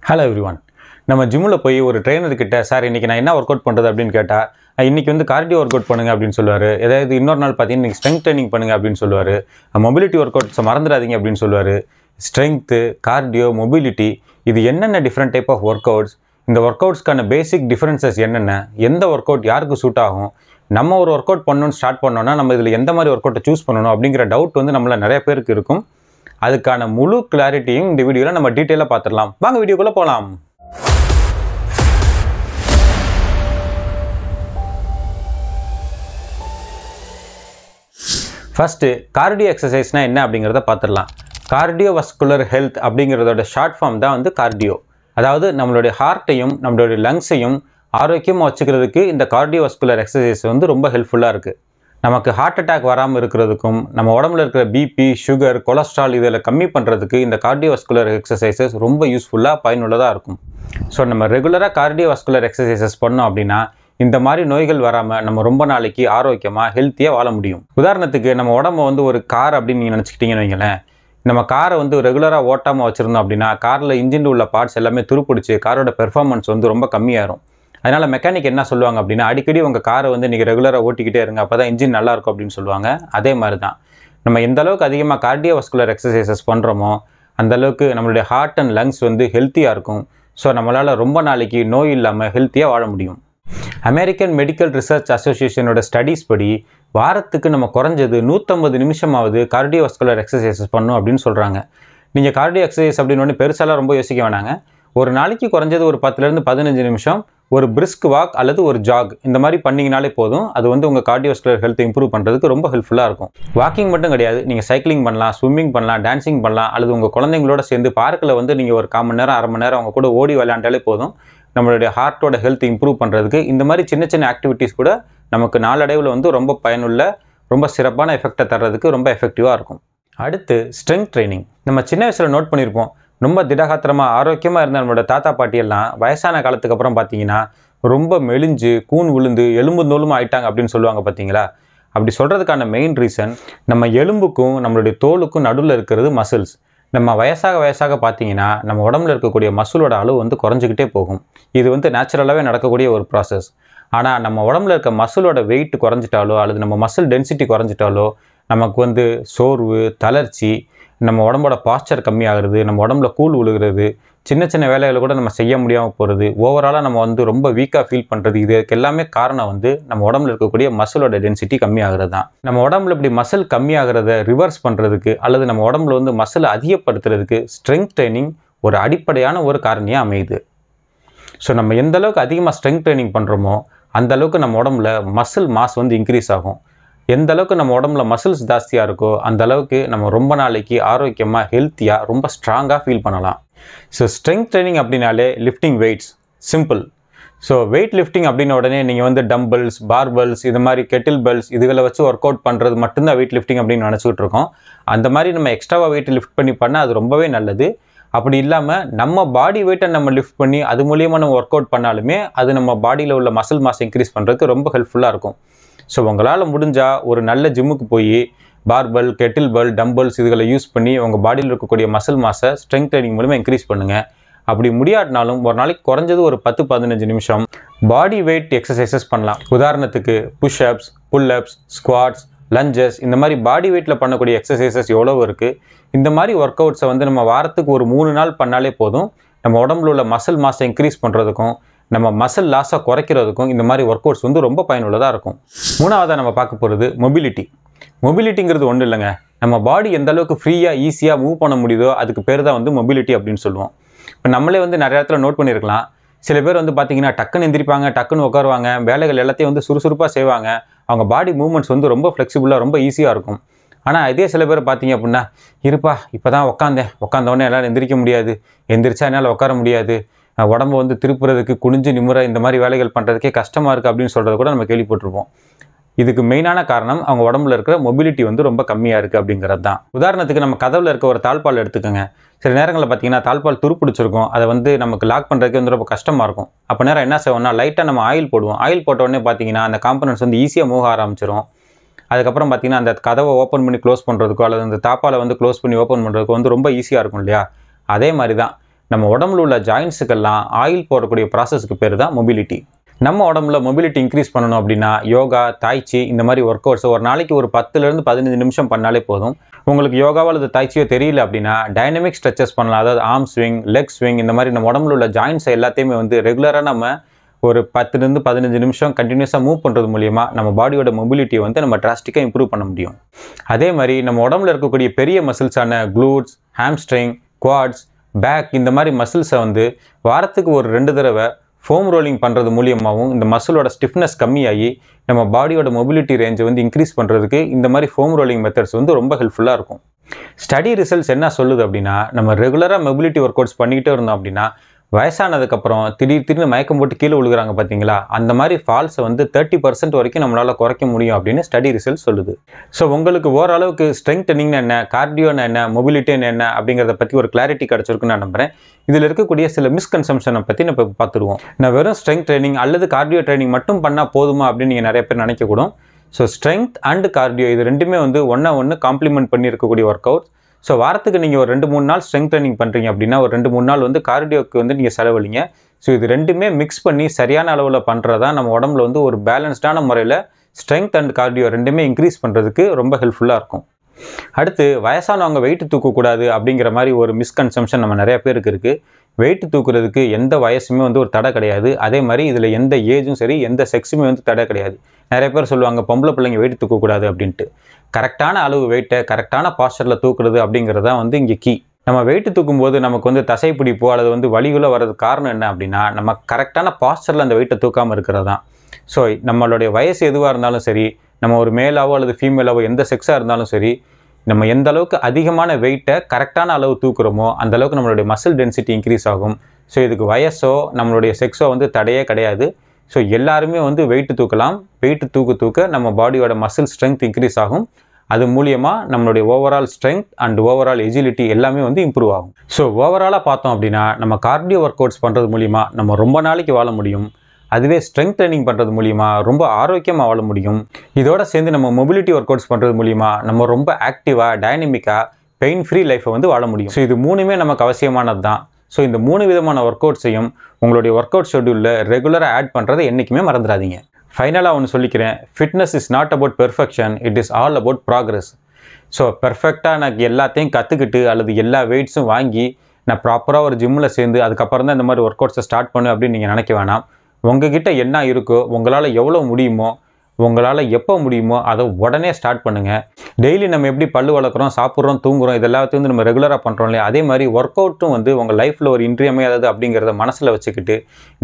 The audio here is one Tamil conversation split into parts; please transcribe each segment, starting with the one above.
Hello everyone. நம்ம ஜிம்மில் போய் ஒரு ட்ரெயினர்கிட்ட சார் இன்றைக்கி நான் என்ன ஒர்க் அவுட் பண்ணுறது அப்படின்னு கேட்டால் இன்றைக்கி கார்டியோ ஒர்க் அவுட் பண்ணுங்கள் அப்படின்னு சொல்லுவார். ஏதாவது இன்னொரு நாள் பார்த்தீங்கன்னா இன்றைக்கி ஸ்ட்ரெங்த் ட்ரைனிங் பண்ணுங்கள் அப்படின்னு சொல்லுவார். மொபிலிட்டி ஒர்க் அவுட்ஸை மறந்துடாதீங்க அப்படின்னு சொல்லுவார். ஸ்ட்ரென்த்து, கார்டியோ, மொபிலிட்டி இது என்னென்ன different type of workouts, இந்த ஒர்க் அவுட்ஸ்க்கான பேசிக் டிஃப்ரென்சஸ் என்னென்ன, எந்த ஒர்க் அவுட் யாருக்கு சூட் ஆகும், நம்ம ஒரு ஒர்க் அவுட் பண்ணணும்னு ஸ்டார்ட் பண்ணோன்னா நம்ம இதில் எந்த மாதிரி ஒர்க் அவுட்டை சூஸ் பண்ணணும் அப்படிங்கிற டவுட் நம்மள நிறைய பேருக்கு இருக்கும். அதுக்கான முழு கிளாரிட்டியும் இந்த வீடியோவில் நம்ம டீட்டெயிலாக பார்த்துடலாம். வாங்க வீடியோக்குள்ளே போகலாம். ஃபஸ்ட்டு கார்டியோ எக்ஸசைஸ்னால் என்ன அப்படிங்கிறத பார்த்துடலாம். கார்டியோவஸ்குலர் ஹெல்த் அப்படிங்கிறதோட ஷார்ட் ஃபார்ம் தான் கார்டியோ. அதாவது நம்மளுடைய ஹார்ட்டையும் நம்மளுடைய லங்ஸையும் ஆரோக்கியமாக வச்சுக்கிறதுக்கு இந்த கார்டியோவஸ்குலர் எக்ஸசைஸ் ரொம்ப ஹெல்ப்ஃபுல்லாக இருக்குது. நமக்கு ஹார்ட் அட்டாக் வராமல் இருக்கிறதுக்கும், நம்ம உடம்புல இருக்கிற பிபி, சுகர், கொலஸ்ட்ரால் இதில் கம்மி பண்ணுறதுக்கு இந்த கார்டியோவஸ்குலர் எக்ஸசைசஸ் ரொம்ப யூஸ்ஃபுல்லாக பயனுள்ளதாக இருக்கும். ஸோ நம்ம ரெகுலராக கார்டியோவஸ்குலர் எக்ஸசைசஸ் பண்ணோம் அப்படின்னா இந்த மாதிரி நோய்கள் வராமல் நம்ம ரொம்ப நாளைக்கு ஆரோக்கியமாக ஹெல்த்தியாக வாழ முடியும். உதாரணத்துக்கு நம்ம உடம்பு ஒரு கார் அப்படின்னு நீங்கள் நினச்சிக்கிட்டீங்கன்னு வைங்களேன். நம்ம காரை ரெகுலராக ஓட்டாமல் வச்சுருந்தோம் அப்படின்னா காரில் இன்ஜினில் உள்ள பார்ட்ஸ் எல்லாமே துருப்பிடிச்சு காரோட பெர்ஃபார்மன்ஸ் ரொம்ப கம்மியாயிரும். அதனால் மெக்கானிக் என்ன சொல்லுவாங்க அப்படின்னா, அடிக்கடி உங்கள் காரை நீங்கள் ரெகுலராக ஓட்டிக்கிட்டே இருங்க, அப்போ தான் இன்ஜின் நல்லாயிருக்கும் அப்படின்னு சொல்லுவாங்க. அதே மாதிரி தான் நம்ம எந்த அளவுக்கு அதிகமாக கார்டியோவஸ்குலர் எக்ஸசைசஸ் பண்ணுறோமோ அந்தளவுக்கு நம்மளுடைய ஹார்ட் அண்ட் லங்ஸ் ஹெல்த்தியாக இருக்கும். ஸோ நம்மளால் ரொம்ப நாளைக்கு நோய் இல்லாமல் ஹெல்த்தியாக வாழ முடியும். அமெரிக்கன் மெடிக்கல் ரிசர்ச் அசோசியேஷனோட ஸ்டடீஸ் படி வாரத்துக்கு நம்ம குறைஞ்சது 150 நிமிஷமாவது கார்டியோவஸ்குலர் எக்ஸசைசஸ் பண்ணணும் அப்படின்னு சொல்கிறாங்க. நீங்கள் கார்டியோ எக்ஸசைஸ் அப்படின்னு பெருசாலாம் ரொம்ப யோசிக்க வேணாங்க. ஒரு நாளைக்கு குறைஞ்சது ஒரு 10லேருந்து 15 நிமிஷம் ஒரு பிரிஸ்க் வாக் அல்லது ஒரு ஜாக் இந்த மாதிரி பண்ணிங்கனாலே போதும். அது உங்கள் கார்டியோவஸ்குலர் ஹெல்த்தை இம்ப்ரூவ் பண்ணுறதுக்கு ரொம்ப ஹெல்ப்ஃபுல்லாக இருக்கும். வாக்கிங் மட்டும் கிடையாது, நீங்கள் சைக்கிளிங் பண்ணலாம், ஸ்விம்மிங் பண்ணலாம், டான்சிங் பண்ணலாம், அல்லது உங்கள் குழந்தைங்களோட சேர்ந்து பார்க்கில் நீங்கள் ஒரு 1/4 மணி நேரம் 1/2 மணி நேரம் அவங்க கூட ஓடி விளையாண்டாலே போதும். நம்மளுடைய ஹார்ட்டோட ஹெல்த் இம்ப்ரூவ் பண்ணுறதுக்கு இந்த மாதிரி சின்ன சின்ன ஆக்டிவிட்டீஸ் கூட நமக்கு நாளடைவில் ரொம்ப பயனுள்ள, ரொம்ப சிறப்பான எஃபெக்டை தர்றதுக்கு ரொம்ப எஃபெக்டிவாக இருக்கும். அடுத்து ஸ்ட்ரென்த் ட்ரைனிங். நம்ம சின்ன வயசில் நோட் பண்ணியிருப்போம், ரொம்ப திடகாத்திரமாக ஆரோக்கியமாக இருந்த நம்மளோட தாத்தா பாட்டியெல்லாம் வயசான காலத்துக்கு அப்புறம் பார்த்தீங்கன்னா ரொம்ப மெலிஞ்சு கூன் விழுந்து எலும்பு நூலும் ஆயிட்டாங்க அப்படின்னு சொல்லுவாங்க பார்த்தீங்களா. அப்படி சொல்கிறதுக்கான மெயின் ரீசன் நம்ம எலும்புக்கும் நம்மளுடைய தோலுக்கும் நடுவில் இருக்கிறது மசில்ஸ். நம்ம வயசாக பார்த்தீங்கன்னா நம்ம உடம்புல இருக்கக்கூடிய மசிலோட அளவு குறைஞ்சிக்கிட்டே போகும். இது நேச்சுரலாகவே நடக்கக்கூடிய ஒரு ப்ராசஸ். ஆனால் நம்ம உடம்புல இருக்க மசிலோட வெயிட் குறைஞ்சிட்டாலோ அல்லது நம்ம மசில் டென்சிட்டி குறைஞ்சிட்டாலோ நமக்கு சோர்வு, தளர்ச்சி, நம்ம உடம்போட பாஸ்டர் கம்மியாகிறது, நம்ம உடம்புல கூழ் விழுகிறது, சின்ன சின்ன வேலைகளை கூட நம்ம செய்ய முடியாமல் போகிறது, ஓவராலாக நம்ம ரொம்ப வீக்காக ஃபீல் பண்ணுறது, இதுக்கு எல்லாமே காரணம் நம்ம உடம்புல இருக்கக்கூடிய மசிலோட டென்சிட்டி கம்மியாகிறது தான். நம்ம உடம்புல இப்படி மசில் கம்மியாகிறத ரிவர்ஸ் பண்ணுறதுக்கு அல்லது நம்ம உடம்புல மசிலை அதிகப்படுத்துறதுக்கு ஸ்ட்ரென்த் ட்ரைனிங் ஒரு அடிப்படையான ஒரு காரணியாக அமையுது. ஸோ நம்ம எந்த அளவுக்கு அதிகமாக ஸ்ட்ரென்த் ட்ரைனிங் பண்ணுறோமோ அந்த அளவுக்கு நம்ம உடம்புல மசில் மாஸ் இன்க்ரீஸ் ஆகும். எந்த அளவுக்கு நம்ம உடம்புல மசில்ஸ் ஜாஸ்தியாக இருக்கோ அந்த அளவுக்கு நம்ம ரொம்ப நாளைக்கு ஆரோக்கியமாக, ஹெல்த்தியாக, ரொம்ப ஸ்ட்ராங்காக ஃபீல் பண்ணலாம். ஸோ ஸ்ட்ரென்த் ட்ரைனிங் அப்படின்னாலே lifting weights simple. So weight lifting அப்படின்ன உடனே நீங்கள் டம்பிள்ஸ், பார்பல்ஸ், இது மாதிரி கெட்டில் பெல்ஸ் இதுகளை வச்சு ஒர்க் அவுட் பண்ணுறது மட்டும்தான் வெயிட் லிஃப்டிங் அப்படின்னு நினச்சிக்கிட்டு இருக்கோம். அந்த மாதிரி நம்ம எக்ஸ்ட்ராவாக வெயிட் லிஃப்ட் பண்ணி பண்ணால் அது ரொம்பவே நல்லது. அப்படி இல்லாமல் நம்ம பாடி வெயிட்டை நம்ம லிஃப்ட் பண்ணி அது மூலியமாக நம்ம ஒர்க் அவுட் பண்ணாலுமே அது நம்ம பாடியில் உள்ள மசில் மாஸ் இன்க்ரீஸ் பண்ணுறதுக்கு ரொம்ப ஹெல்ப்ஃபுல்லாக இருக்கும். ஸோ உங்களால் முடிஞ்சால் ஒரு நல்ல ஜிம்முக்கு போய் பார்பல், கெட்டில் பெல், டம்பிள்ஸ் இதுகளை யூஸ் பண்ணி உங்கள் பாடியில் இருக்கக்கூடிய மசில் மாஸை ஸ்ட்ரென்த் ட்ரைனிங் மூலமாக இன்க்ரீஸ் பண்ணுங்கள். அப்படி முடியாட்டினாலும் ஒரு நாளைக்கு குறைஞ்சது ஒரு 10-15 நிமிஷம் பாடி வெயிட் எக்ஸசைசஸ் பண்ணலாம். உதாரணத்துக்கு புஷ்அப்ஸ், புல்அப்ஸ், ஸ்குவாட்ஸ், லஞ்சஸ் இந்த மாதிரி பாடி வெயிட்டில் பண்ணக்கூடிய எக்ஸசைசஸ் எவ்வளோ இருக்குது. இந்த மாதிரி ஒர்க் அவுட்ஸை நம்ம வாரத்துக்கு ஒரு 3 நாள் பண்ணாலே போதும். நம்ம உடம்புல உள்ள மசில் மாஸை இன்க்ரீஸ் பண்ணுறதுக்கும் நம்ம மசில் லாஸை குறைக்கிறதுக்கும் இந்த மாதிரி ஒர்க் அவுட்ஸ் ரொம்ப பயனுள்ளதாக இருக்கும். மூணாவதாக நம்ம பார்க்க போகிறது மொபிலிட்டி. மொபிலிட்டிங்கிறது ஒன்றும் இல்லைங்க, நம்ம பாடி எந்த அளவுக்கு ஃப்ரீயாக ஈஸியாக மூவ் பண்ண முடியுதோ அதுக்கு பேர் தான் மொபிலிட்டி அப்படின்னு சொல்லுவோம். இப்போ நம்மளே நிறைய இடத்துல நோட் பண்ணியிருக்கலாம், சில பேர் பார்த்தீங்கன்னா டக்குன்னு எந்திரிப்பாங்க, டக்குன்னு உட்காருவாங்க, வேலைகள் எல்லாத்தையும் சுறுசுறுப்பாக செய்வாங்க. அவங்க பாடி மூவ்மெண்ட்ஸ் ரொம்ப ஃப்ளெக்சிபிளாக, ரொம்ப ஈஸியாக இருக்கும். ஆனால் இதே சில பேர் பார்த்தீங்க அப்படின்னா, இருப்பா இப்போ தான் உட்காந்தோடனே எல்லோரும் எந்திரிக்க முடியாது, எந்திரிச்சா என்னால் உட்கார முடியாது, உடம்பு திருப்புறதுக்கு, குனிஞ்சு நிமிர இந்த மாதிரி வேலைகள் பண்ணுறதுக்கே கஷ்டமாக இருக்குது அப்படின்னு சொல்கிறத கூட நம்ம கேள்விப்பட்டிருப்போம். இதுக்கு மெயினான காரணம் அவங்க உடம்புல இருக்கிற மொபிலிட்டி ரொம்ப கம்மியாக இருக்குது அப்படிங்கிறது தான். உதாரணத்துக்கு நம்ம கதவில் இருக்க ஒரு தாழ்பால் எடுத்துக்கோங்க. சில நேரங்களில் பார்த்தீங்கன்னா தாழ்பால் துருப்பிடிச்சிருக்கும், அதை நமக்கு லாக் பண்ணுறதுக்கு ரொம்ப கஷ்டமாக இருக்கும். அப்போ நேரம் என்ன செய்வோம்னா லைட்டாக நம்ம ஆயில் போடுவோம். ஆயில் போட்ட உடனே பார்த்தீங்கன்னா அந்த காம்பனன்ட்ஸ் ஈஸியாக மூவ் ஆரம்பிச்சிடும். அதுக்கப்புறம் பார்த்தீங்கன்னா அந்த கதவை ஓப்பன் பண்ணி க்ளோஸ் பண்ணுறதுக்கோ அல்லது அந்த தாப்பால் க்ளோஸ் பண்ணி ஓப்பன் பண்ணுறதுக்கோ ரொம்ப ஈஸியாக இருக்கும் இல்லையா. அதே மாதிரி தான் நம்ம உடம்புல உள்ள ஜாயின்ஸுக்கெல்லாம் ஆயில் போடக்கூடிய ப்ராசஸ்க்கு பேர் தான் மொபிலிட்டி. நம்ம உடம்புல மொபிலிட்டி இன்க்ரீஸ் பண்ணணும் அப்படின்னா யோகா, தாய்ச்சி இந்த மாதிரி ஒர்க் அவுட்ஸ் ஒரு நாளைக்கு ஒரு 10லேருந்து 15 நிமிஷம் பண்ணாலே போதும். உங்களுக்கு யோகாவோ அல்லது தாய்ச்சியோ தெரியல அப்படின்னா டைனமிக் ஸ்ட்ரெச்சஸ் பண்ணலாம். அதாவது ஆர்ம் ஸ்விங், லெக் ஸ்விங் இந்த மாதிரி நம்ம உடம்புல உள்ள ஜாயின்ஸை எல்லாத்தையுமே வந்து ரெகுலராக நம்ம ஒரு 10லேருந்து 15 நிமிஷம் கண்டினியூஸாக மூவ் பண்ணுறது மூலிமா நம்ம பாடியோட மொபிலிட்டியை வந்து நம்ம டிராஸ்டிக்காக இம்ப்ரூவ் பண்ண முடியும். அதே மாதிரி நம்ம உடம்புல இருக்கக்கூடிய பெரிய மசில்ஸான க்ளூட்ஸ், ஹாம்ஸ்ட்ரிங், குவாட்ஸ், பேக் இந்த மாதிரி மசில்ஸை வந்து வாரத்துக்கு ஒரு 2 தடவை ஃபோம் ரோலிங் பண்ணுறது மூலியமாகவும் இந்த மசிலோட ஸ்டிஃப்னஸ் கம்மியாகி நம்ம பாடியோட மொபிலிட்டி ரேஞ்சை வந்து இன்க்ரீஸ் பண்ணுறதுக்கு இந்த மாதிரி ஃபோம் ரோலிங் மெத்தட்ஸ் வந்து ரொம்ப ஹெல்ப்ஃபுல்லாக இருக்கும். ஸ்டடி ரிசல்ட்ஸ் என்ன சொல்லுது அப்படின்னா, நம்ம ரெகுலராக மொபிலிட்டி ஒர்க் அவுட்ஸ் பண்ணிக்கிட்டே இருந்தோம் அப்படின்னா வயசானதுக்கப்புறம் திடீர்னு மயக்கம் போட்டு கீழே விழுகிறாங்க பார்த்தீங்களா, அந்த மாதிரி ஃபால்ஸை வந்து 30% வரைக்கும் நம்மளால் குறைக்க முடியும் அப்படின்னு ஸ்டடி ரிசல்ட் சொல்லுது. ஸோ உங்களுக்கு ஓரளவுக்கு ஸ்ட்ரெங்தனிங்னா என்ன, கார்டியோனா என்ன, மொபிலிட்டின்னு என்ன அப்படிங்கிறத பற்றி ஒரு கிளாரிட்டி கிடச்சிருக்குன்னு நான் நம்புகிறேன். இதில் இருக்கக்கூடிய சில மிஸ்கன்செப்ஷனை பற்றி நம்ம இப்போ பார்த்துருவோம். நான் வெறும் ஸ்ட்ரெங்த் ட்ரைனிங் அல்லது கார்டியோ ட்ரைனிங் மட்டும் பண்ணால் போதுமா அப்படின்னு நீங்கள் நிறைய பேர் நினைக்கக்கூடும். ஸோ ஸ்ட்ரெங்த் அண்ட் கார்டியோ இது ரெண்டுமே வந்து ஒன்று காம்ப்ளிமெண்ட் பண்ணி இருக்கக்கூடிய ஒர்க் அவுட். ஸோ வாரத்துக்கு நீங்கள் ஒரு 2-3 நாள் ஸ்ட்ரெங்த் ட்ரைனிங் பண்ணுறீங்க அப்படின்னா ஒரு 2-3 நாள் வந்து கார்டியோக்கு வந்து நீங்கள் செலவழிங்க. ஸோ இது ரெண்டுமே மிக்ஸ் பண்ணி சரியான அளவில் பண்ணுறதா நம்ம உடம்புல வந்து ஒரு பேலன்ஸ்டான முறையில் ஸ்ட்ரெங்த் அண்ட் கார்டியோ ரெண்டுமே இன்க்ரீஸ் பண்ணுறதுக்கு ரொம்ப ஹெல்ப்ஃபுல்லாக இருக்கும். அடுத்து வயசானவங்க வெயிட் தூக்கக்கூடாது அப்படிங்கிற மாதிரி ஒரு மிஸ்கன்செப்ஷன் நம்ம நிறைய பேருக்கு இருக்குது. வெயிட் தூக்குறதுக்கு எந்த வயசுமே வந்து ஒரு தடை கிடையாது. அதே மாதிரி இதில் எந்த ஏஜும் சரி எந்த செக்ஸுமே வந்து தடை கிடையாது. நிறைய பேர் சொல்லுவாங்க பொம்பளை பிள்ளைங்க வெயிட் தூக்கக்கூடாது அப்படின்ட்டு. கரெக்டான அளவு வெயிட்டை கரெக்டான பாஸ்டரில் தூக்குறது அப்படிங்கிறது தான் வந்து இங்கே கீ. நம்ம வெயிட் தூக்கும்போது நமக்கு வந்து தசை பிடிப்போ அல்லது வந்து வலிகளோ வர்றதுக்கு காரணம் என்ன அப்படின்னா நம்ம கரெக்டான பாஸ்டரில் அந்த வெயிட்டை தூக்காமல் இருக்கிறது தான். ஸோ நம்மளுடைய வயசு எதுவாக இருந்தாலும் சரி, நம்ம ஒரு மேலாவோ அல்லது ஃபீமேலாவோ எந்த செக்ஸாக இருந்தாலும் சரி, நம்ம எந்த அளவுக்கு அதிகமான வெயிட்டை கரெக்டான அளவு தூக்குறோமோ அந்த அளவுக்கு நம்மளுடைய மசில் டென்சிட்டி இன்க்ரீஸ் ஆகும். ஸோ இதுக்கு வயசோ நம்மளுடைய செக்ஸோ வந்து தடையே கிடையாது. ஸோ எல்லாருமே வந்து வெயிட் தூக்கலாம். வெயிட் தூக்க நம்ம பாடியோட மசில் ஸ்ட்ரென்த் இன்க்ரீஸ் ஆகும். அது மூலியமாக நம்மளுடைய overall strength and overall agility எல்லாமே வந்து இம்ப்ரூவ் ஆகும். ஸோ ஓவராலாக பார்த்தோம் அப்படின்னா நம்ம கார்டியோ ஒர்க் அவுட்ஸ் பண்ணுறது மூலிமா நம்ம ரொம்ப நாளைக்கு வாழ முடியும். அதுவே ஸ்ட்ரென்த் ட்ரைனிங் பண்ணுறது மூலிமா ரொம்ப ஆரோக்கியமாக வாழ முடியும். இதோட சேர்ந்து நம்ம மொபிலிட்டி ஒர்க் அவுட்ஸ் பண்ணுறது மூலிமா நம்ம ரொம்ப ஆக்டிவாக, டைனமிக்காக, பெயின் ஃப்ரீ லைஃப்பை வந்து வாழ முடியும். ஸோ இது மூணுமே நமக்கு அவசியமானது தான். ஸோ இந்த 3 விதமான ஒர்க் அவுட்ஸையும் உங்களுடைய ஒர்க் அவுட் ஷெட்யூலில் ரெகுலராக ஆட் பண்ணுறதை என்றைக்குமே மறந்துடாதீங்க. ஃபைனலாக ஒன்று சொல்லிக்கிறேன், fitness is not about perfection, it is all about progress. So பெர்ஃபெக்டாக எனக்கு எல்லாத்தையும் கற்றுக்கிட்டு அல்லது எல்லா வெயிட்ஸும் வாங்கி நான் ப்ராப்பராக ஒரு ஜிம்மில் சேர்ந்து அதுக்கப்புறம் தான் இந்த மாதிரி ஒர்க் அவுட்ஸை ஸ்டார்ட் பண்ணு அப்படின்னு நீங்கள் நினைக்க வேணாம். உங்ககிட்ட என்ன இருக்கோ, உங்களால் எவ்வளோ முடியுமோ, உங்களால் எப்போ முடியுமோ அதை உடனே ஸ்டார்ட் பண்ணுங்கள். டெய்லி நம்ம எப்படி பல்லு வளர்க்குறோம், சாப்பிட்றோம், தூங்குறோம், இதெல்லாத்தையும் வந்து நம்ம ரெகுலராக பண்ணுறோம் இல்லையா, அதே மாதிரி ஒர்க் அவுட்டும் வந்து உங்கள் லைஃப்பில் ஒரு இன்றியமையாதது அப்படிங்கிறத மனசில் வச்சுக்கிட்டு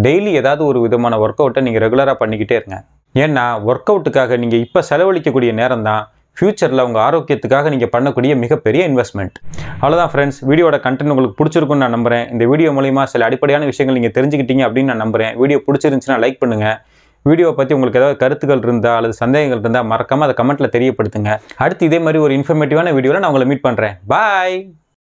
டெய்லி ஏதாவது ஒரு விதமான ஒர்க் அவுட்டை நீங்கள் ரெகுலராக பண்ணிக்கிட்டே இருங்க. ஏன்னா ஒர்க் அவுட்டுக்காக நீங்கள் இப்போ செலவழிக்கக்கூடிய நேரம் தான் ஃப்யூச்சரில் உங்கள் ஆரோக்கியத்துக்காக நீங்கள் பண்ணக்கூடிய மிகப்பெரிய இன்வெஸ்ட்மெண்ட். அவ்வளோதான் ஃப்ரெண்ட்ஸ், வீடியோட கண்டென்ட் உங்களுக்கு பிடிச்சிருக்குன்னு நான் நம்புகிறேன். இந்த வீடியோ மூலிமா சில அடிப்படையான விஷயங்கள் நீங்கள் தெரிஞ்சுக்கிட்டீங்க அப்படின்னு நான் நம்புகிறேன். வீடியோ பிடிச்சிருந்துச்சுன்னா லைக் பண்ணுங்கள். வீடியோவை பற்றி உங்களுக்கு ஏதாவது கருத்துக்கள் இருந்தால் அல்லது சந்தேகங்கள் இருந்தால் மறக்காமல் அதை கமெண்ட்டில் தெரியப்படுத்துங்க. அடுத்து இதே மாதிரி ஒரு இன்ஃபர்மேட்டிவான வீடியோவில் நான் உங்களை மீட் பண்ணுறேன். பாய்.